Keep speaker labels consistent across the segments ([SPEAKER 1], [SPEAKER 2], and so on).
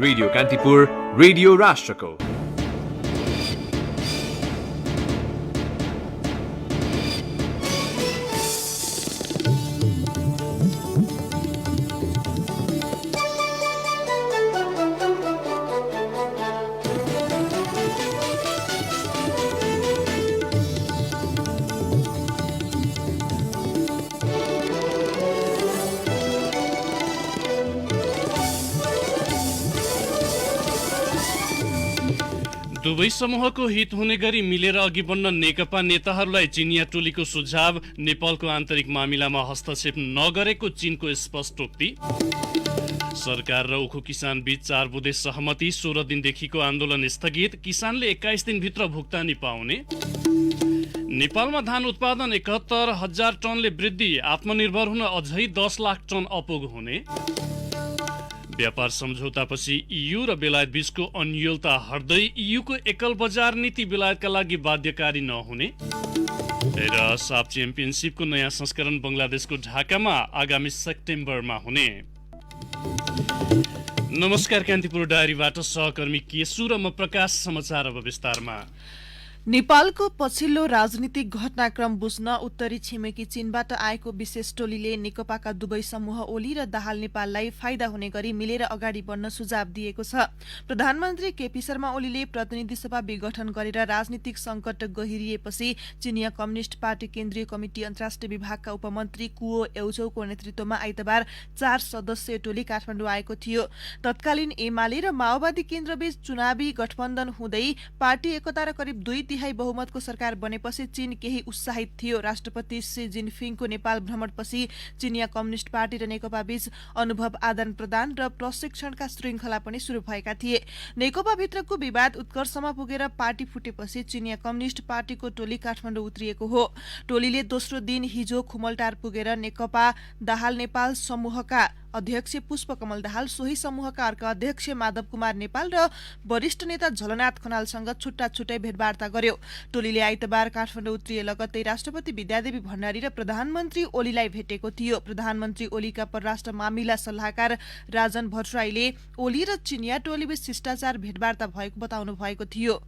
[SPEAKER 1] Radio Kantipur, radio राष्ट्रको।
[SPEAKER 2] दुवै समूहको हित हुने गरी मिलेर अघि बढ्न नेकपा नेताहरूलाई चिनिया टोलीको सुझाव। नेपालको आन्तरिक मामिलामा हस्तक्षेप नगरेको चीनको स्पष्टोक्ति। सरकार र उखु किसान बीच 4 बुँदे सहमति। 16 दिनदेखिको आन्दोलन स्थगित। किसानले 21 दिनभित्र भुक्तानी पाउने। नेपालमा धान उत्पादन 71,000 टनले वृद्धि। आत्मनिर्भर हुन अझै 10 लाख टन अपुग हुने। व्यापार सम्झौतापछि EU र बेलायत बीचको अन्योलता हट्दै EUको एकल बजार नीति बेलायतका लागि बाध्यकारी नहुने। र साफ च्याम्पियनसिपको नयाँ संस्करण बङ्गलादेशको ढाकामा आगामी सेप्टेम्बरमा हुने। नमस्कार, कान्तिपुर डायरीबाट सहकर्मी केशु र म प्रकाश। समाचार अब विस्तारमा।
[SPEAKER 3] नेपालको पछिल्लो राजनीतिक घटनाक्रम बुझ्न उत्तरी छिमेकी चीनबाट आएको विशेष टोलीले नेकपाका दुवै समूह ओली र दाहाल नेपाललाई फाइदा हुने गरी मिलेर अगाडि बढ्न सुझाव दिएको छ। प्रधानमन्त्री केपी शर्मा ओलीले प्रतिनिधि सभा विघटन गरेर राजनीतिक संकट गहिरिएपछि चिनिया कम्युनिष्ट पार्टी केन्द्रीय कमिटी अन्तर्राष्ट्रिय विभागका उपमन्त्री कुओ एउचौको नेतृत्वमा आइतबार 4 सदस्यीय टोली काठमाडौँ आएको थियो। तत्कालीन एमाले र माओवादी केन्द्रबीच चुनावी गठबन्धन हुँदै पार्टी एकता र करिब 2/3 बहुमतको सरकार बनेपछि चीन केही उत्साहित थियो। राष्ट्रपति सी जिनपिङको नेपाल भ्रमणपछि चिनिया कम्युनिष्ट पार्टी र नेकपा बीच अनुभव आदान प्रदान र प्रशिक्षणका श्रृङ्खला पनि सुरु भएका थिए। नेकपा भित्रको विवाद उत्कर्षमा पुगेर पार्टी फुटेपछि चिनिया कम्युनिष्ट पार्टीको टोली काठमाडौँ उत्रिएको हो। टोलीले दोस्रो दिन हिजो खुमलटार पुगेर नेकपा दाहाल नेपाल समूहका अध्यक्ष पुष्पकमल दाहाल, सोही समूहका अर्का अध्यक्ष माधव कुमार नेपाल र वरिष्ठ नेता झलनाथ खनालसँग छुट्टा छुट्टै भेटवार्ता गर्यो। टोलीले आइतबार काठमाडौँ उत्रिए लगत्तै राष्ट्रपति विद्यादेवी भण्डारी र प्रधानमन्त्री ओलीलाई भेटेको थियो। प्रधानमन्त्री ओलीका परराष्ट्र मामिला सल्लाहकार राजन भट्टराईले ओली र चिनिया टोलीबीच शिष्टाचार भेटवार्ता भएको बताउनु भएको थियो।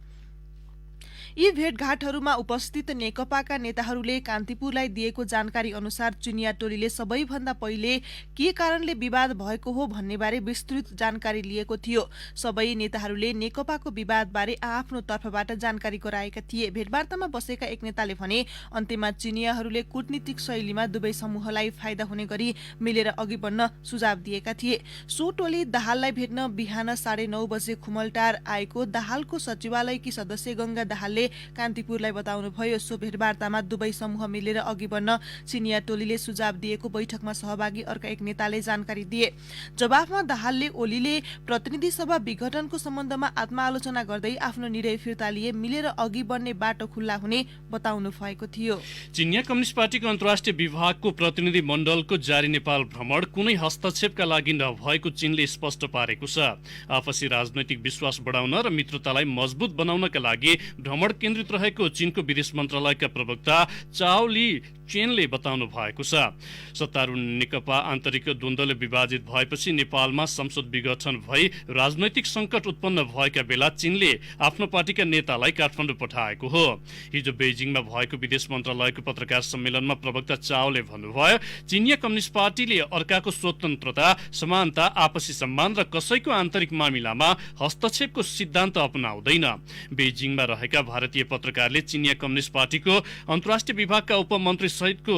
[SPEAKER 3] यी भेटघाटहरूमा उपस्थित नेकपाका नेताहरूले कान्तिपुरलाई दिएको जानकारी अनुसार चिनिया टोलीले सबैभन्दा पहिले के कारणले विवाद भएको हो भन्नेबारे विस्तृत जानकारी लिएको थियो। सबै नेताहरूले नेकपाको विवादबारे आफ्नो तर्फबाट जानकारी गराएका थिए। भेटवार्तामा बसेका एक नेताले भने अन्त्यमा चिनियाहरूले कूटनीतिक शैलीमा दुवै समूहलाई फाइदा हुने गरी मिलेर अघि बढ्न सुझाव दिएका थिए। सो टोली दाहाललाई भेट्न बिहान 9:30 बजे खुमलटार आएको दाहालको सचिवालयकी सदस्य गंगा दाहालले कान्तिपुरलाई बताउनुभयो। सो भेटवार्तामा दुवै समूह मिलेर अघि बढ्न चिनिया टोलीले सुझाव दिएको बैठकमा सहभागी अर्का एक नेताले जानकारी दिए। जवाफमा दाहालले ओलीले प्रतिनिधि सभा विघटनको सम्बन्धमा आत्मालोचना गर्दै आफ्नो निर्णय फिर्ता लिए मिलेर अघि बढ्ने बाटो खुल्ला हुने बताउनु भएको थियो।
[SPEAKER 2] चिनिया कम्युनिष्ट पार्टीको अन्तर्राष्ट्रिय विभागको प्रतिनिधि मण्डलको जारी नेपाल भ्रमण कुनै हस्तक्षेपका लागि नभएको चीनले स्पष्ट पारेको छ। आपसी राजनैतिक विश्वास बढाउन र मित्रतालाई मजबुत बनाउनका लागि भ्रमण केन्द्रित रहेको चीनको विदेश मन्त्रालयका प्रवक्ता चाओ ली चेनले बताउनु भएको छ। सत्तारूढ नेकपा आन्तरिक द्वन्द्वले विभाजित भएपछि नेपालमा संसद विघटन भई राजनैतिक संकट उत्पन्न भएका बेला चीनले आफ्नो पार्टीका नेतालाई काठमाडौँ पठाएको हो। हिजो बेजिङमा भएको विदेश मन्त्रालयको पत्रकार सम्मेलनमा प्रवक्ता चाओले भन्नुभयो, चिनिया कम्युनिष्ट पार्टीले अर्काको स्वतन्त्रता, समानता, आपसी सम्मान र कसैको आन्तरिक मामिलामा हस्तक्षेपको सिद्धान्त अपनाउँदैन। बेजिङमा रहेका भारतीय पत्रकारले चिनिया कम्युनिष्ट पार्टीको अन्तर्राष्ट्रिय विभागका उपमन्त्री सहितको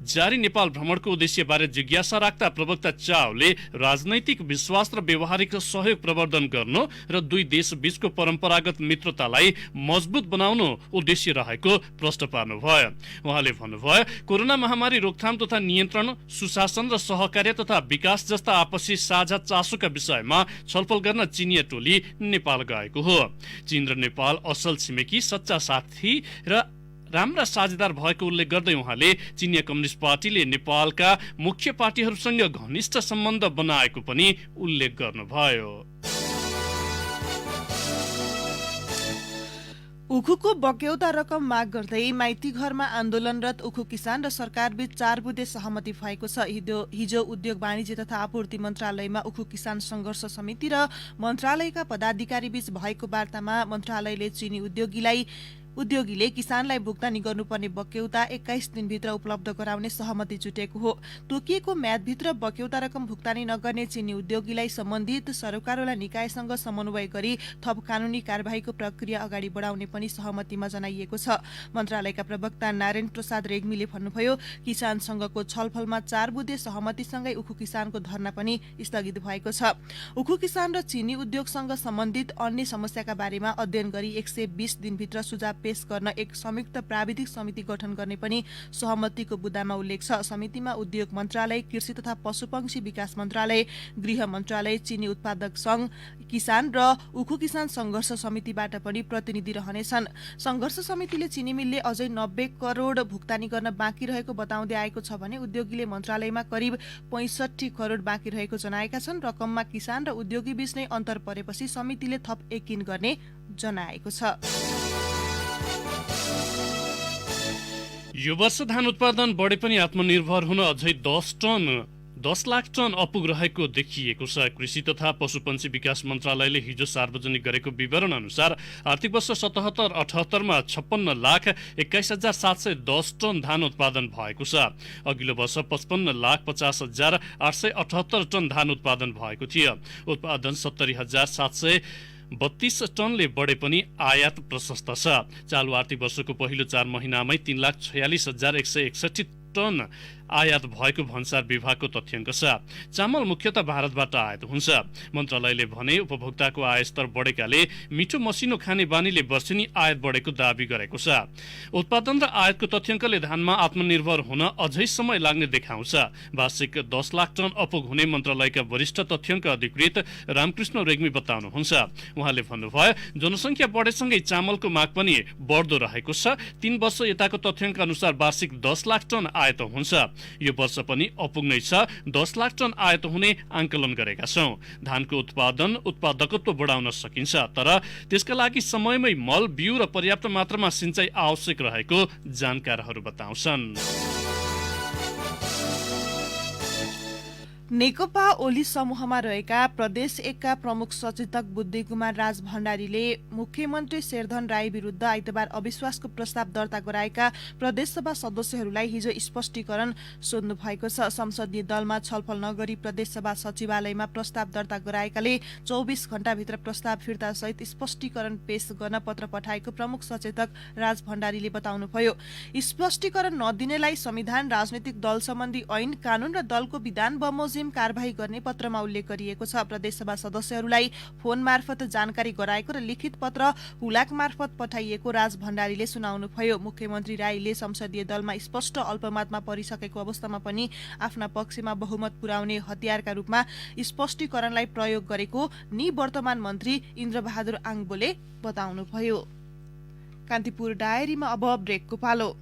[SPEAKER 2] जारी नेपाल भ्रमणको उद्देश्यबारे जिज्ञासा राख्दा प्रवक्ता चाओले राजनैतिक विश्वास र व्यावहारिक सहयोग प्रवर्धन गर्नु र दुई देश बीचको परम्परागत मित्रतालाई मजबुत बनाउनु उद्देश्य रहेको प्रश्न पार्नुभयो। उहाँले भन्नुभयो, कोरोना महामारी रोकथाम तथा नियन्त्रण, सुशासन र सहकार्य तथा विकास जस्ता आपसी साझा चासोका विषयमा छलफल गर्न चिनिया टोली नेपाल गएको हो। चीन र नेपाल असल छिमेकी, सच्चा साथी र राम्रा साझेदार भएको उल्लेख गर्दै उहाँले चिनिया कम्युनिष्ट पार्टीले नेपालका मुख्य पार्टीहरूसँग घनिष्ठ सम्बन्ध बनाएको पनि उल्लेख गर्नुभयो।
[SPEAKER 3] उखुको बक्यौता रकम माग गर्दै माइती घरमा आन्दोलनरत उखु किसान र सरकारबीच 4 बुँदे सहमति भएको छ। हिजो उद्योग वाणिज्य तथा आपूर्ति मन्त्रालयमा उखु किसान संघर्ष समिति र मन्त्रालयका पदाधिकारीबीच भएको वार्तामा मन्त्रालयले चिनी उद्योगीले किसानलाई भुक्तानी गर्नुपर्ने बक्यौता 21 दिनभित्र उपलब्ध गराउने सहमति जुटेको हो। तोकिएको म्यादभित्र बक्यौता रकम भुक्तानी नगर्ने चिनी उद्योगीलाई सम्बन्धित सरकारवाला निकायसँग समन्वय गरी थप कानूनी कार्यवाहीको प्रक्रिया अगाडि बढाउने पनि सहमतिमा जनाइएको छ। मन्त्रालयका प्रवक्ता नारायण प्रसाद रेग्मीले भन्नुभयो, किसान संघको छलफलमा 4 बुँदे सहमतिसँगै उखु किसानको धरना पनि स्थगित भएको छ। उखु किसान र चिनी उद्योगसँग सम्बन्धित अन्य समस्याका बारेमा अध्ययन गरी 120 दिनभित्र सुझाव पेश गर्न एक संयुक्त प्राविधिक समिति गठन गर्ने पनि सहमतिको बुँदामा उल्लेख छ। समितिमा उद्योग मन्त्रालय, कृषि तथा पशुपक्षी विकास मन्त्रालय, गृह मन्त्रालय, चिनी उत्पादक संघ, किसान र उखु किसान संघर्ष समितिबाट पनि प्रतिनिधि रहनेछन्। संघर्ष समितिले चिनी मिलले अझै 90 करोड भुक्तानी गर्न बाँकी रहेको बताउँदै आएको छ भने उद्योगीले मन्त्रालयमा करिब 65 करोड बाँकी रहेको जनाएका छन्। रकममा किसान र उद्योगी बीच नै अन्तर परेपछि समितिले थप यकिन गर्ने जनाएको छ।
[SPEAKER 2] यो वर्ष धान उत्पादन बढे पनि आत्मनिर्भर हुन अझै 10 लाख टन अपुग रहेको देखिएको छ। कृषि तथा पशुपन्छी विकास मन्त्रालयले हिजो सार्वजनिक गरेको विवरण अनुसार आर्थिक वर्ष 77-78 मा 56,21,710 टन धान उत्पादन भएको छ। अघिल्लो वर्ष 55,50,878 टन धान उत्पादन भएको थियो। उत्पादन 70,732 टनले बढे पनि आयात प्रशस्त छ। चालु आर्थिक वर्षको पहिलो 4 महिनामै 3,46,161 टन आयात भएको भन्सार विभागको तथ्याङ्क छ। चामल मुख्यतः भारतबाट आयात हुन्छ। मन्त्रालयले भने उपभोक्ताको आय स्तर बढेकाले मिठो मसिनो खाने बानीले वर्षेनी आयात बढेको दावी गरेको छ। उत्पादन र आयातको तथ्याङ्कले धानमा आत्मनिर्भर हुन अझै समय लाग्ने देखाउँछ। वार्षिक 10 लाख टन अपुग हुने मन्त्रालयका वरिष्ठ तथ्याङ्क अधिकृत रामकृष्ण रेग्मी बताउनुहुन्छ। उहाँले भन्नुभयो, जनसङ्ख्या बढेसँगै चामलको माग पनि बढ्दो रहेको छ। 3 वर्ष यताको तथ्याङ्क अनुसार वार्षिक 10 लाख टन आयात हुन्छ। यो वर्ष पनि अपुग नै छ। 10 लाख टन आयात हुने आंकलन गरेका छौं। धानको उत्पादकत्व बढाउन सकिन्छ, तर त्यसका लागि समयमै मल, बिउ र पर्याप्त मात्रामा सिंचाइ आवश्यक रहेको जानकारहरू बताउँछन्।
[SPEAKER 3] नेकपा ओली समूहमा रहेका प्रदेश 1 का प्रमुख सचेतक बुद्धि कुमार राज भण्डारीले मुख्यमन्त्री शेरधन राई विरुद्ध आइतबार अविश्वासको प्रस्ताव दर्ता गराएका प्रदेशसभा सदस्यहरूलाई हिजो स्पष्टीकरण सोध्नु भएको छ। संसदीय दलमा छलफल नगरी प्रदेशसभा सचिवालयमा प्रस्ताव दर्ता गराएकाले 24 घण्टाभित्र प्रस्ताव फिर्ता सहित स्पष्टीकरण पेश गर्न पत्र पठाएको प्रमुख सचेतक राज भण्डारीले बताउनुभयो। स्पष्टीकरण नदिनेलाई संविधान, राजनैतिक दल सम्बन्धी ऐन, कानून र दलको विधान बमोजिम कारबाही गर्ने पत्रमा उल्लेख गरिएको छ। प्रदेशसभा सदस्यहरूलाई फोन मार्फत जानकारी गराएको र लिखित पत्र हुलाक मार्फत पठाइएको राज भण्डारीले सुनाउनुभयो। मुख्यमन्त्री राईले संसदीय दलमा स्पष्ट अल्पमतमा परिसकेको अवस्थामा पनि आफ्ना पक्षमा बहुमत पुर्याउने हतियारका रूपमा स्पष्टीकरणलाई प्रयोग गरेको निवर्तमान मन्त्री इन्द्रबहादुर आङबोले बताउनुभयो। कान्तिपुर डायरीमा अब ब्रेकको पालो।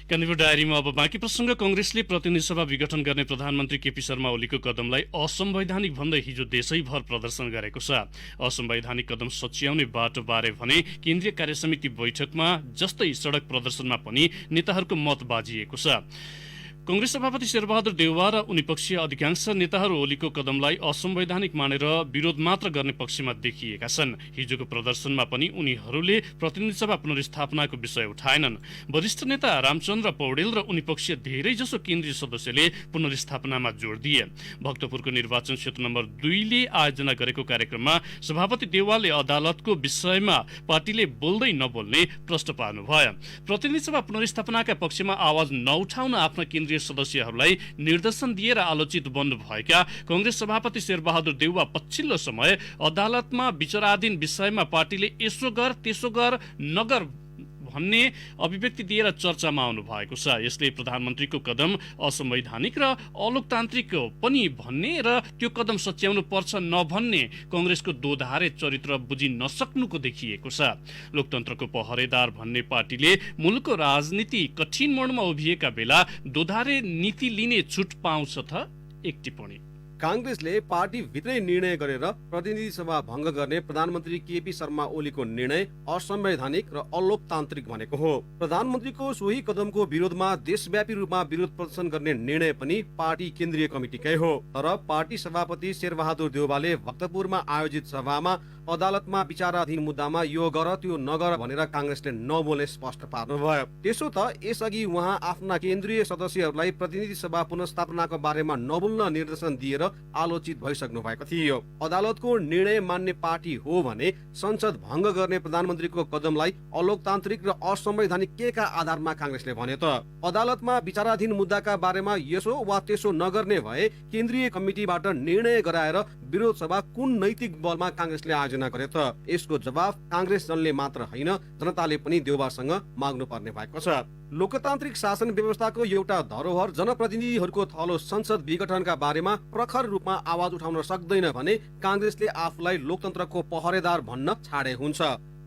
[SPEAKER 2] कान्तिपुर डायरीमा अब बाँकी प्रसङ्ग। कंग्रेसले प्रतिनिधि सभा विघटन गर्ने प्रधानमन्त्री केपी शर्मा ओलीको कदमलाई असंवैधानिक भन्दै हिजो देशैभर प्रदर्शन गरेको छ। असंवैधानिक कदम सच्याउने बाटोबारे भने केन्द्रीय कार्यसमिति बैठकमा जस्तै सडक प्रदर्शनमा पनि नेताहरूको मत बाजिएको छ। कंग्रेस सभापति शेरबहादुर देउवा र उनीपक्षीय अधिकांश नेताहरू ओलीको कदमलाई असंवैधानिक मानेर विरोध मात्र गर्ने पक्षमा देखिएका छन्। हिजोको प्रदर्शनमा पनि उनीहरूले प्रतिनिधि सभा पुनर्स्थापनाको विषय उठाएनन्। वरिष्ठ नेता रामचन्द्र पौडेल र उनीपक्षीय धेरैजसो केन्द्रीय सदस्यले पुनर्स्थापनामा जोड दिए। भक्तपुरको निर्वाचन क्षेत्र नम्बर 2 ले आयोजना गरेको कार्यक्रममा सभापति देउवाले अदालतको विषयमा पार्टीले बोल्दै नबोल्ने प्रश्न पार्नुभयो। प्रतिनिधि सभा पुनर्स्थापनाका पक्षमा आवाज नउठाउन आफ्ना केन्द्रीय सदस्यहरूलाई निर्देशन दिएर आलोचित बन्नुभएका कंग्रेस सभापति शेरबहादुर देउवा पछिल्लो समय अदालतमा विचाराधीन विषयमा पार्टीले यसो गर त्यसो गर नगर भन्ने अभिव्यक्ति दिएर चर्चामा आउनु भएको छ। यसले प्रधानमन्त्रीको कदम असंवैधानिक र अलोकतान्त्रिक पनि भन्ने र त्यो कदम सच्याउनु पर्छ नभन्ने कंग्रेसको दोधारे चरित्र बुझि नसक्नुको देखिएको छ। लोकतन्त्रको पहरेदार भन्ने पार्टीले मुलुकको राजनीति कठिन मोडमा उभिएका बेला दोधारे नीति लिने छुट पाउँछ त? एक टिप्पणी।
[SPEAKER 4] कांग्रेसले पार्टी भित्रै निर्णय गरेर प्रतिनिधि सभा भङ्ग गर्ने प्रधानमन्त्री केपी शर्मा ओलीको निर्णय असंवैधानिक र अलोकतान्त्रिक भनेको हो। प्रधानमन्त्रीको सोही कदमको विरोधमा देशव्यापी रूपमा विरोध प्रदर्शन गर्ने निर्णय पनि पार्टी केन्द्रीय कमिटीकै हो। तर पार्टी सभापति शेरबहादुर देउवाले भक्तपुरमा आयोजित सभामा अदालतमा विचाराधीन मुद्दामा यो गर त्यो नगर भनेर कांग्रेसले नबोल्ने स्पष्ट पार्नुभयो। त्यसो त यसअघि उहाँ आफ्ना केन्द्रीय सदस्यहरूलाई प्रतिनिधि सभा पुनर्स्थापनाको बारेमा नबोल्न निर्देशन दिएर आलोचित भइसक्नु भएको थियो। अदालतको निर्णय मान्ने पार्टी हो भने संसद भङ्ग गर्ने प्रधानमन्त्रीको कदमलाई अलोकतान्त्रिक र असंवैधानिक के का आधारमा कांग्रेसले भन्यो त? अदालतमा विचाराधीन मुद्दाका बारेमा यसो वा त्यसो नगर्ने भए केन्द्रीय कमिटीबाट निर्णय गराएर विरोध सभा कुन नैतिक बलमा कांग्रेसले आयोजना गरे त? यसको जवाफ कांग्रेस दलले मात्र होइन, जनताले पनि देउवासँग माग्नु पर्ने भएको छ। लोकतान्त्रिक शासन व्यवस्थाको एउटा धरोहर जनप्रतिनिधिहरूको थलो संसद विघटनका बारेमा प्रखर रूपमा आवाज उठाउन सक्दैन भने कांग्रेसले आफूलाई लोकतन्त्रको पहरेदार भन्न छाडे हुन्छ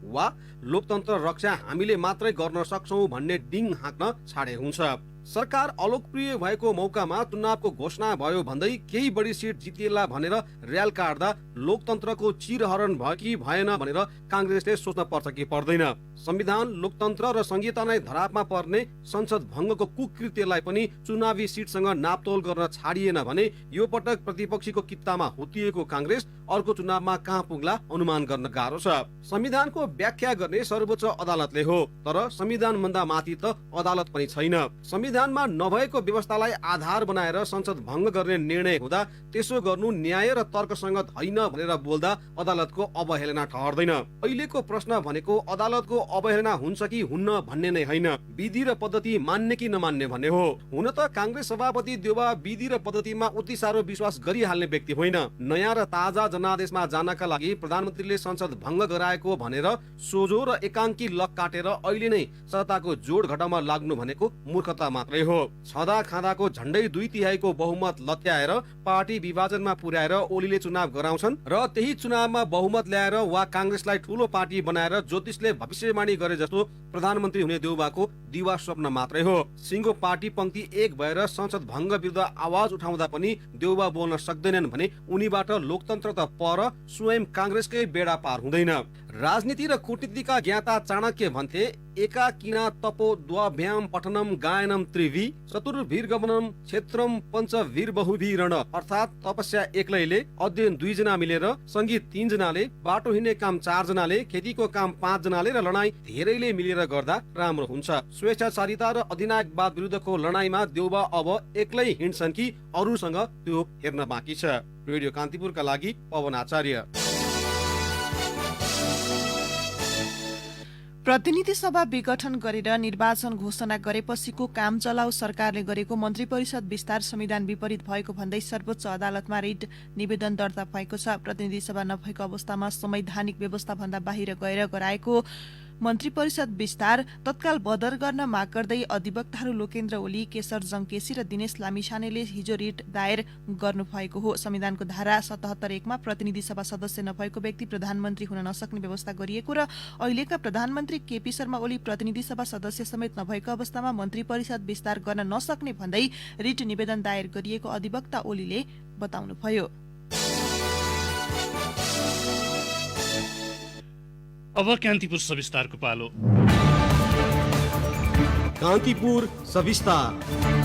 [SPEAKER 4] वा लोकतन्त्र रक्षा हामीले मात्रै गर्न सक्छौं भन्ने डिङ हाँक्न छाडे हुन्छ। सरकार अलोकप्रिय भएको मौकामा चुनावको घोषणा भयो भन्दै केही बढी सिट जितिएला भनेर र्याल काट्दा लोकतन्त्रको चिरहरण भयो कि भएन भनेर कांग्रेसले सोच्न पर्छ कि पर्दैन? संविधान, लोकतन्त्र र संहिता नै धरापमा पर्ने संसद भङ्गको कुकृत्यलाई पनि चुनावी सिटसँग नापतोल गर्न छाडिएन भने यो पटक प्रतिपक्षीको कित्तामा हुतिएको कांग्रेस अर्को चुनावमा कहाँ पुग्ला अनुमान गर्न गाह्रो छ। संविधानको व्याख्या गर्ने सर्वोच्च अदालतले हो, तर संविधान भन्दा माथि त अदालत पनि छैन। संविधानमा नभएको व्यवस्थालाई आधार बनाएर संसद भङ्ग गर्ने निर्णय हुँदा त्यसो गर्नु न्याय र तर्कसंगत होइन भनेर बोल्दा अदालतको अवहेलना ठहर्दैन। अहिलेको प्रश्न भनेको अदालतको अवहेलना हुन्छ कि हुन्न भन्ने नै होइन, विधि र पद्धति मान्ने कि नमान्ने भन्ने हो। हुन त कांग्रेस सभापति देउवा विधि र पद्धतिमा उति साह्रो विश्वास गरिहाल्ने व्यक्ति होइन। नयाँ र ताजा जनादेशमा जानका लागि प्रधानमन्त्रीले संसद भङ्ग गराएको भनेर सोझो र एकाङ्की लक काटेर अहिले नै सत्ताको जोड घटाउमा लाग्नु भनेको मूर्खता मात्रै हो। छँदा खाँदाको झण्डै 2/3 बहुमत लत्याएर पार्टी विभाजनमा पुर्याएर ओलीले चुनाव गराउँछन् र त्यही चुनावमा बहुमत ल्याएर वा कांग्रेसलाई ठूलो पार्टी बनाएर ज्योतिषले भविष्यवाणी गरे जस्तो प्रधानमन्त्री हुने देउवाको दिवा स्वप्न मात्रै हो। सिंगो पार्टी पंक्ति एक भएर संसद भङ्ग विरुद्ध आवाज उठाउँदा पनि देउवा बोल्न सक्दैनन् भने उनीबाट लोकतन्त्र त पर स्वयं कांग्रेसकै बेडा पार हुँदैन। राजनीति र कूटनीतिका ज्ञाता चाणक्य भन्थे एकाकिना तपो द्वाभ्याम पठनम गायनम त्रिवी चतुर्भिर्गमनम क्षेत्रम पञ्चभिर्बहुभिरण, अर्थात तपस्या एक्लैले, अध्ययन 2 जना मिलेर, संगीत 3 जनाले, बाटो हिँड्ने काम 4 जनाले, खेतीको काम 5 जनाले र लडाई धेरैले मिलेर गर्दा राम्रो हुन्छ। स्वेच्छाचारिता र अधिनायकवाद विरुद्धको लडाईमा देउवा अब एक्लै हिँड्छन् कि अरूसँग त्यो हेर्न बाँकी छ। रेडियो कान्तिपुरका लागि पवन आचार्य।
[SPEAKER 3] प्रतिनिधि सभा विघटन गरेर निर्वाचन घोषणा गरेपछिको काम चलाउ सरकारले गरेको मन्त्री परिषद विस्तार संविधान विपरीत भएको भन्दै सर्वोच्च अदालतमा रिट निवेदन दर्ता भएको छ। प्रतिनिधि सभा नभएको अवस्थामा संवैधानिक व्यवस्था भन्दा बाहिर गएर गराएको मन्त्री परिषद विस्तार तत्काल बदर गर्न माग गर्दै अधिवक्ताहरू लोकेन्द्र ओली, केशर जङ्केसी र दिनेश लामिछानेले हिजो रिट दायर गर्नुभएको हो। संविधानको धारा 77(1) मा प्रतिनिधि सभा सदस्य नभएको व्यक्ति प्रधानमन्त्री हुन नसक्ने व्यवस्था गरिएको र अहिलेका प्रधानमन्त्री केपी शर्मा ओली प्रतिनिधि सभा सदस्य समेत नभएको अवस्थामा मन्त्री परिषद विस्तार गर्न नसक्ने भन्दै रिट निवेदन दायर गरिएको अधिवक्ता ओलीले बताउनुभयो।
[SPEAKER 2] अब कान्तिपुर सविस्तारको पालो।
[SPEAKER 4] कान्तिपुर सविस्तार।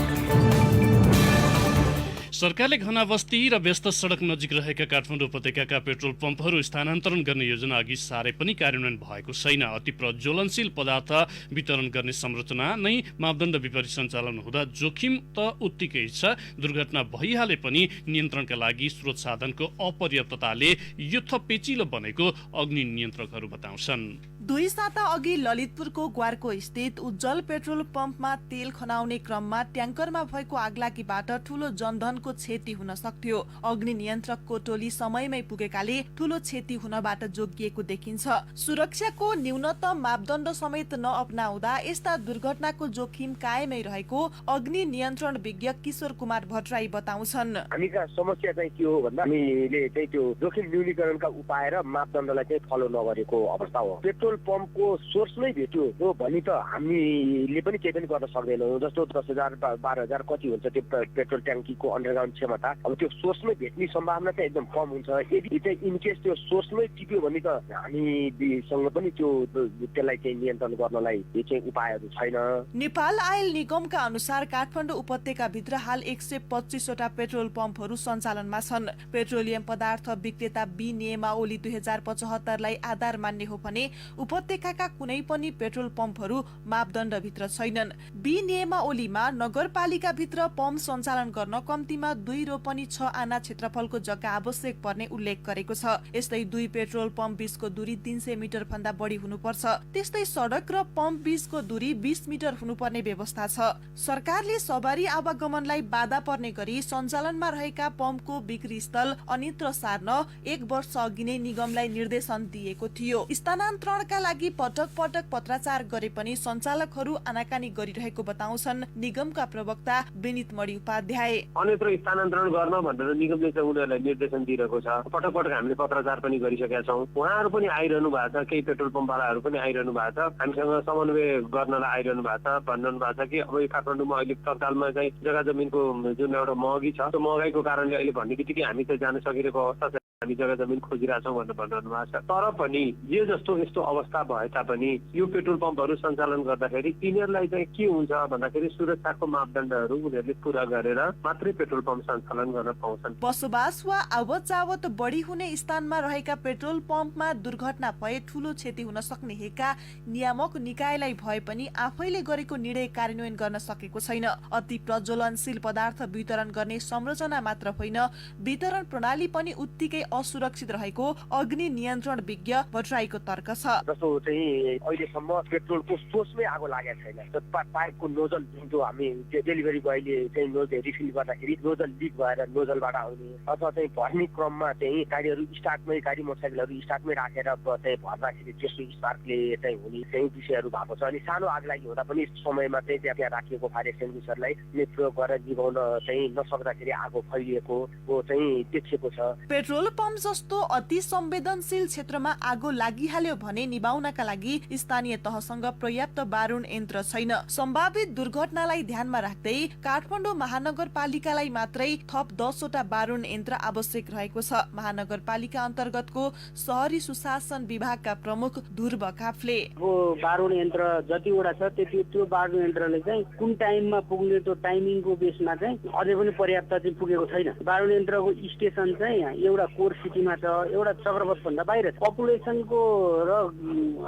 [SPEAKER 2] सरकारले घना बस्ती र व्यस्त सडक नजिक रहेका काठमाडौँ उपत्यकाका पेट्रोल पम्पहरू स्थानान्तरण गर्ने योजना अघि सारै पनि कार्यान्वयन भएको छैन। अति प्रज्वलनशील पदार्थ वितरण गर्ने संरचना नै मापदण्ड विपरीत सञ्चालन हुँदा जोखिम त उत्तिकै छ। दुर्घटना भइहाले पनि नियन्त्रणका लागि स्रोत साधनको अपर्याप्तताले यो थप पेचिलो बनेको अग्नि नियन्त्रकहरू बताउँछन्।
[SPEAKER 3] 2 साता अघि ललितपुरको ग्वारको स्थित उज्जवल पेट्रोल पम्पमा तेल खनाउने क्रममा ट्याङ्करमा भएको आगलागीबाट ठूलो जनधनको क्षति हुन सक्थ्यो। अग्नि नियन्त्रकको टोली समयमै पुगेकाले ठूलो क्षति हुनबाट जोगिएको देखिन्छ। सुरक्षाको न्यूनतम मापदण्ड समेत नअपनाउँदा यस्ता दुर्घटनाको जोखिम कायमै रहेको अग्नि नियन्त्रण विज्ञ किशोर कुमार भट्टराई बताउँछन्।
[SPEAKER 5] हामीका समस्या चाहिँ के हो भन्दा हामीले चाहिँ त्यो जोखिम न्यूनीकरणका उपाय र मापदण्डलाई चाहिँ फलो नगरेको अवस्था हो। पेट्रोल पेट्रोल पम्पको सोर्स नै भेट्यो हो भने त हामीले पनि केही पनि गर्न सक्दैनौँ। जस्तो 10,000 12,000 कति हुन्छ त्यो पेट्रोल ट्याङ्कीको अन्डरग्राउन्ड क्षमता, अब त्यो सोर्समै भेट्ने सम्भावना चाहिँ एकदम कम हुन्छ। यदि चाहिँ इनकेस त्यो सोर्समै टिप्यो भने त हामीसँग पनि त्यसलाई चाहिँ नियन्त्रण गर्नलाई यो चाहिँ उपायहरू छैन।
[SPEAKER 3] नेपाल आयल निगमका अनुसार काठमाडौँ उपत्यकाभित्र हाल 125 वटा पेट्रोल पम्पहरू सञ्चालनमा छन्। पेट्रोलियम पदार्थ विक्रेता बी नियमावली 2075 लाई आधार मान्ने हो भने उपत्यकाका कुनै पनि पेट्रोल पम्पहरू मापदण्डभित्र छैनन्। बी नियमावलीमा नगरपालिकाभित्र पम्प सञ्चालन गर्न कम्तीमा 2 रोपनी 6 आना क्षेत्रफलको जग्गा आवश्यक पर्ने उल्लेख गरेको छ। यस्तै 2 पेट्रोल पम्प बीचको दूरी 300 मिटर भन्दा बढी हुनुपर्छ। त्यस्तै सडक र पम्प बीचको दूरी 20 मिटर हुनुपर्ने व्यवस्था छ। सरकारले सवारी आवागमनलाई बाधा पर्ने गरी सञ्चालनमा रहेका पम्पको बिक्री स्थल अन्यत्र सार्न 1 वर्ष अघि नै निगमलाई निर्देशन दिएको थियो। स्थानान्तरणका लागि पटक पटक पत्राचार गरे पनि सञ्चालकहरू आनाकानी गरिरहेको बताउँछन् निगमका प्रवक्ता विनित मणि उपाध्याय।
[SPEAKER 6] अन्यत्र स्थानान्तरण गर्न भनेर निगमले चाहिँ उनीहरूलाई निर्देशन दिइरहेको छ। पटक पटक हामीले पत्राचार पनि गरिसकेका छौँ। उहाँहरू पनि आइरहनु भएको छ, केही पेट्रोल पम्पवालाहरू पनि आइरहनु भएको छ, हामीसँग समन्वय गर्नलाई आइरहनु भएको छ। भन्नु भएको छ कि अब यो काठमाडौँमा अहिले तत्कालमा चाहिँ जग्गा जमिनको जुन एउटा महँगी छ, त्यो महँगाईको कारणले अहिले भन्ने बित्तिकै हामी चाहिँ जान सकिरहेको अवस्था छ। हामी जग्गा जमिन खोजिरहेछौँ भनेर भन्नु भएको छ। तर पनि जे जस्तो यस्तो अवस्था भए तापनि यो पेट्रोल पम्पहरू सञ्चालन गर्दाखेरि तिनीहरूलाई चाहिँ के हुन्छ भन्दाखेरि सुरक्षाको मापदण्डहरू उनीहरूले पूरा गरेर मात्रै पेट्रोल पम्प सञ्चालन गर्न पाउँछन्।
[SPEAKER 3] बसोबास वा आवत जावत बढी हुने स्थानमा रहेका पेट्रोल पम्पमा दुर्घटना भए ठूलो क्षति हुन सक्ने हेका नियामक निकायलाई भए पनि आफैले गरेको निर्णय कार्यान्वयन गर्न सकेको छैन। अति प्रज्वलनशील पदार्थ वितरण गर्ने संरचना मात्र होइन, वितरण प्रणाली पनि उत्तिकै असुरक्षित रहेको अग्नि नियन्त्रण विज्ञ भट्टराईको तर्क छ।
[SPEAKER 5] जस्तो चाहिँ अहिलेसम्म पेट्रोलको सोर्समै आगो लागेको छैन। पाइपको नोजल जुन हामी डेलिभरी बोयले चाहिँ नोजल रिफिल गर्दाखेरि नोजल लिक भएर नोजलबाट आउने अथवा चाहिँ भर्ने क्रममा चाहिँ गाडी मोटरसाइकलहरू स्टार्टमै राखेर चाहिँ भर्दाखेरि त्यसको स्पार्कले चाहिँ हुने चाहिँ विषयहरू भएको छ। अनि सानो आग लागि हुँदा पनि समयमा चाहिँ त्यहाँ राखिएको फायर एक्सटिङ्ग्विसरलाई प्रयोग गरेर निभाउन चाहिँ नसक्दाखेरि आगो फैलिएको चाहिँ देखिएको छ।
[SPEAKER 3] पेट्रोल पम्प जस्तो अति संवेदनशील क्षेत्रमा आगो लागिहाल्यो भने निभाउनका लागि स्थानीय तहसँग पर्याप्त बारुण यन्त्र छैन। सम्भावित दुर्घटनालाई ध्यानमा राख्दै काठमाडौँ महानगरपालिकालाई मात्रै थप 10 वटा बारुण यन्त्र आवश्यक रहेको छ। महानगरपालिका अन्तर्गतको शहरी सुशासन विभागका प्रमुख ध्रुव काफले
[SPEAKER 7] बारुण यन्त्र जतिवटा छ त्यो बारुण यन्त्रले चाहिँ कुन टाइममा पुग्ने त्यो टाइमिङको बेसमा चाहिँ अझै पनि पर्याप्त चाहिँ पुगेको छैन। बारुण यन्त्रको स्टेसन चाहिँ एउटा कोर सिटीमा छ, एउटा चक्रपथ भन्दा बाहिर छ। पपुलेसनको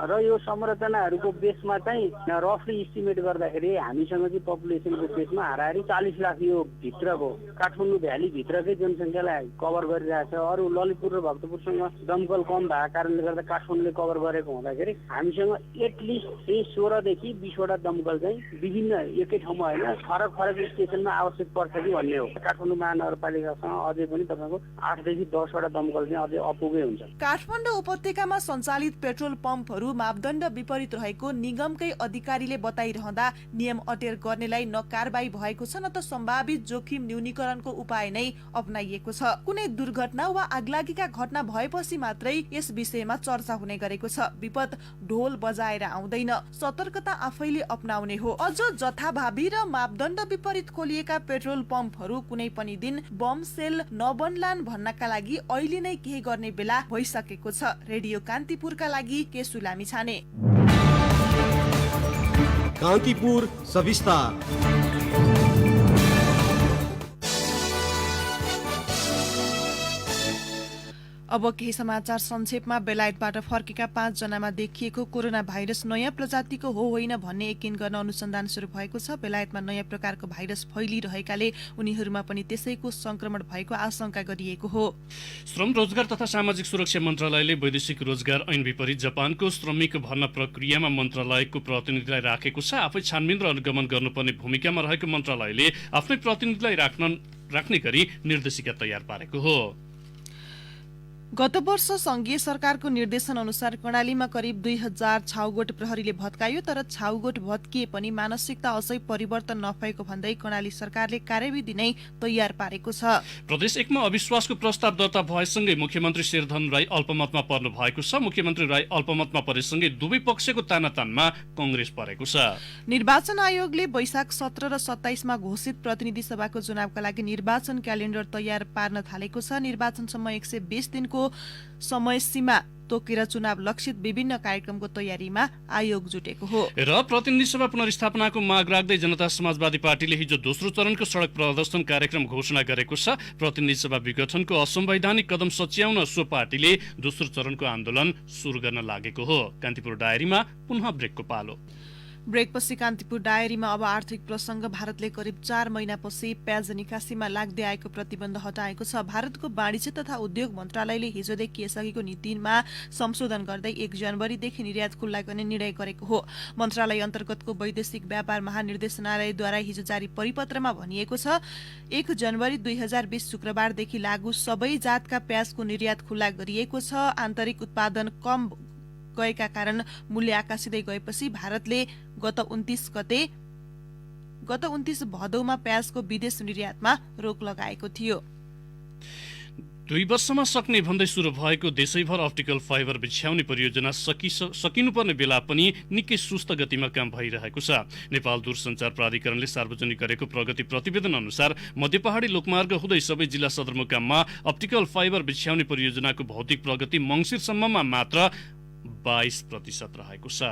[SPEAKER 7] र यो संरचनाहरूको बेसमा चाहिँ रफली इस्टिमेट गर्दाखेरि हामीसँग चाहिँ पपुलेसनको बेसमा हाराहारी 40 लाख यो भित्रको काठमाडौँ भ्याली भित्रकै जनसङ्ख्यालाई कभर गरिरहेछ। अरू ललितपुर र भक्तपुरसँग दमकल कम भएको कारणले गर्दा काठमाडौँले कभर गरेको हुँदाखेरि हामीसँग एटलिस्ट 16 देखि 20 वटा दमकल चाहिँ विभिन्न एकै ठाउँमा होइन फरक फरक स्टेसनमा आवश्यक पर्छ कि भन्ने हो। काठमाडौँ महानगरपालिकासँग अझै पनि तपाईँको 8 देखि 10 वटा दमकल चाहिँ अझै अपुगै हुन्छ।
[SPEAKER 3] काठमाडौँ उपत्यकामा सञ्चालित पेट्रोल पम्पहरू मापदण्ड विपरीत रहेको निगमकै अधिकारीले बताइरहँदा नियम अटेर गर्नेलाई न कारबाही भएको छ न त सम्भावित जोखिम न्यूनीकरणको उपाय नै अपनाइएको छ। कुनै दुर्घटना वा आगलागीका घटना भएपछि मात्रै यस विषयमा चर्चा हुने गरेको छ। विपद ढोल बजाएर आउँदैन, सतर्कता आफैले अपनाउने हो। अझ जथाभावी र मापदण्ड विपरीत खोलिएका पेट्रोल पम्पहरू कुनै पनि दिन बम सेल नबन्लान् भन्नका लागि अहिले नै केही गर्ने बेला भइसकेको छ। रेडियो कान्तिपुरका लागि केशु लामिछाने।
[SPEAKER 4] कान्तिपुर सविस्तार।
[SPEAKER 3] अब केही समाचार संक्षेपमा। बेलायतबाट फर्केका 5 जनामा देखिएको कोरोना भाइरस नयाँ प्रजातिको हो होइन भन्ने यकिन गर्न अनुसन्धान शुरू भएको छ। बेलायतमा नयाँ प्रकारको भाइरस फैलिरहेकाले उनीहरूमा पनि त्यसैको संक्रमण भएको आशंका गरिएको हो।
[SPEAKER 2] श्रम रोजगार तथा सामाजिक सुरक्षा मन्त्रालयले वैदेशिक रोजगार ऐन विपरीत जापानको श्रमिक भर्ना प्रक्रियामा मन्त्रालयको प्रतिनिधिलाई राखेको छ। आफै छानबिन र अनुगमन गर्नुपर्ने भूमिकामा रहेको मन्त्रालयले आफ्नै प्रतिनिधिलाई राख्ने गरी निर्देशिका तयार पारेको हो।
[SPEAKER 3] गत वर्ष संघीय सरकारको निर्देशन अनुसार कर्णालीमा करिब 2000 छाउगोठ प्रहरीले भत्कायो, तर छाउगोठ भत्किए पनि मानसिकता अझै परिवर्तन नभएको भन्दै कर्णाली सरकारले कार्यविधि नै तयार पारेको छ।
[SPEAKER 2] प्रदेश 1 मा अविश्वासको प्रस्ताव दर्ता भएसँगै मुख्यमन्त्री शेरधन राई अल्पमतमा पर्नु भएको छ। मुख्यमन्त्री राई अल्पमतमा परेसँगै दुवै पक्षको तानातानमा कांग्रेस परेको छ।
[SPEAKER 3] निर्वाचन आयोगले वैशाख 17 र 27 मा घोषित प्रतिनिधि सभाको चुनावका लागि निर्वाचन क्यालेण्डर तयार पार्न थालेको छ। निर्वाचनसम्म 120 दिनको समय सीमा तोकेर चुनाव लक्षित विभिन्न कार्यक्रमको तयारीमा आयोग जुटेको हो।
[SPEAKER 2] र प्रतिनिधि सभा पुनर्स्थापनाको माग राख्दै जनता समाजवादी पार्टीले हिजो दोस्रो चरणको सडक प्रदर्शन कार्यक्रम घोषणा गरेको छ। प्रतिनिधि सभा विघटनको असंवैधानिक कदम सच्याउन सो पार्टीले दोस्रो चरणको आन्दोलन सुरु गर्न लागेको हो। कान्तिपुर डायरीमा पुनः ब्रेकको पालो।
[SPEAKER 3] ब्रेकपछि कान्तिपुर डायरीमा अब आर्थिक प्रसंग। भारतले करिब 4 महिनापछि प्याज निकासीमा लाग्दै आएको प्रतिबन्ध हटाएको छ। भारतको वाणिज्य तथा उद्योग मन्त्रालयले हिजोदेखि यसअघिको नीतिमा संशोधन गर्दै 1 जनवरीदेखि निर्यात खुल्ला गर्ने निर्णय गरेको हो। मन्त्रालय अन्तर्गतको वैदेशिक व्यापार महानिर्देशनालयद्वारा हिजो जारी परिपत्रमा भनिएको छ, 1 जनवरी 2020 शुक्रबारदेखि लागू सबै जातका प्याजको निर्यात खुल्ला गरिएको छ। आन्तरिक उत्पादन कम गएका कारण मूल्य आकाशिँदै गएपछि भारतले गत 29 भदौमा प्याजको विदेश निर्यातमा रोक लगाएको थियो।
[SPEAKER 2] 2 वर्षमा सक्ने भन्दै सुरु भएको देशैभर अप्टिकल फाइबर बिछ्याउने परियोजना सकिनुपर्ने बेला पनि निकै सुस्त गतिमा काम भइरहेको छ। नेपाल दूरसञ्चार प्राधिकरणले सार्वजनिक गरेको प्रगति प्रतिवेदन अनुसार मध्यपहाडी लोकमार्ग हुँदै सबै जिल्ला सदरमुकाममा अप्टिकल फाइबर बिछ्याउने परियोजनाको भौतिक प्रगति मङ्सिरसम्ममा मात्र 22% रहेको छ।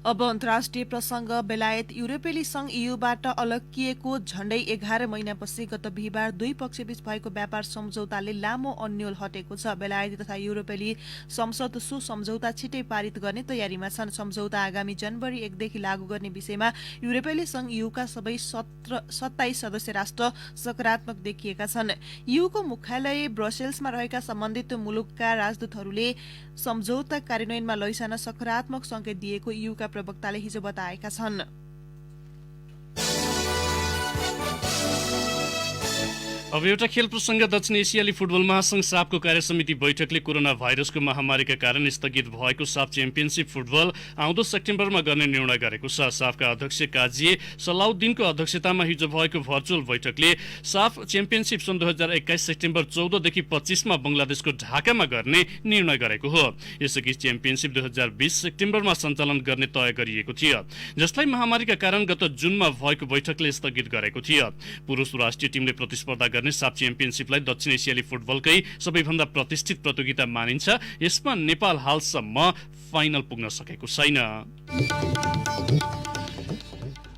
[SPEAKER 3] अब अन्तर्राष्ट्रिय प्रसंग। बेलायत युरोपेली संघ ईयूबाट अलग्गिएको झण्डै 11 महिनापछि गत बिहिबार दुई पक्षबीच भएको व्यापार सम्झौताले लामो अन्यल हटेको छ। बेलायती तथा युरोपेली संसद सो सम्झौता छिटै पारित गर्ने तयारीमा छन्। सम्झौता आगामी जनवरी 1 देखि लागू गर्ने विषयमा युरोपेली संघ ईयूका सबै 27 सदस्य राष्ट्र सकारात्मक देखिएका छन्। ईयूको मुख्यालय ब्रसेल्समा रहेका सम्बन्धित मुलुकका राजदूतहरूले सम्झौता कार्यान्वयनमा लैजान सकारात्मक संकेत दिएको ईयूका प्रवक्ताले हिजो बताएका छन्।
[SPEAKER 2] अब एउटा खेल प्रसंग। दक्षिण एसियाली फुटबल महासंघ साफको कार्यसमिति बैठकले कोरोना भाइरसको महामारीका कारण स्थगित भएको साफ च्याम्पियनशिप फुटबल आउँदो सेप्टेम्बरमा गर्ने निर्णय गरेको छ। साफका अध्यक्ष काजी सलाउद्दिनको अध्यक्षतामा हिजो भएको भर्चुअल बैठकले साफ च्याम्पियनशिप सन् 2021 सेप्टेम्बर 14 देखि 25 मा बंगलादेशको ढाकामा गर्ने निर्णय गरेको हो। यसअघि च्याम्पियनशिप 2020 सेप्टेम्बरमा सञ्चालन गर्ने तय गरिएको थियो, जसलाई महामारीका कारण गत जुनमा भएको बैठकले स्थगित गरेको थियो। पुरुष राष्ट्रिय टिमले प्रतिस्पर्धा गर्ने साफ च्याम्पियनशिपलाई दक्षिण एसियाली फुटबलकै सबैभन्दा प्रतिष्ठित प्रतियोगिता मानिन्छ। यसमा नेपाल हालसम्म फाइनल पुग्न सकेको छैन।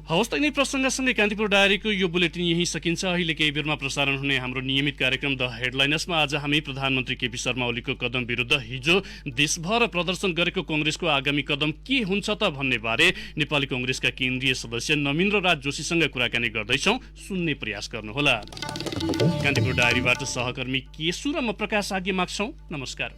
[SPEAKER 2] हवस् त यिनै प्रसङ्गसँगै कान्तिपुर डायरीको यो बुलेटिन यही सकिन्छ। अहिले केही बेरमा प्रसारण हुने हाम्रो नियमित कार्यक्रम द हेडलाइनर्समा आज हामी प्रधानमन्त्री केपी शर्मा ओलीको कदम विरुद्ध हिजो देशभर प्रदर्शन गरेको कांग्रेसको आगामी कदम के हुन्छ त भन्ने बारे नेपाली कांग्रेसका केन्द्रीय सदस्य नमिन्द्र राज जोशीसँग कुराकानी गर्दैछौँ, सुन्ने प्रयास गर्नुहोला। कान्तिपुर डायरीबाट सहकर्मी केशु र म प्रकाश आज्ञा माग्छौँ। नमस्कार।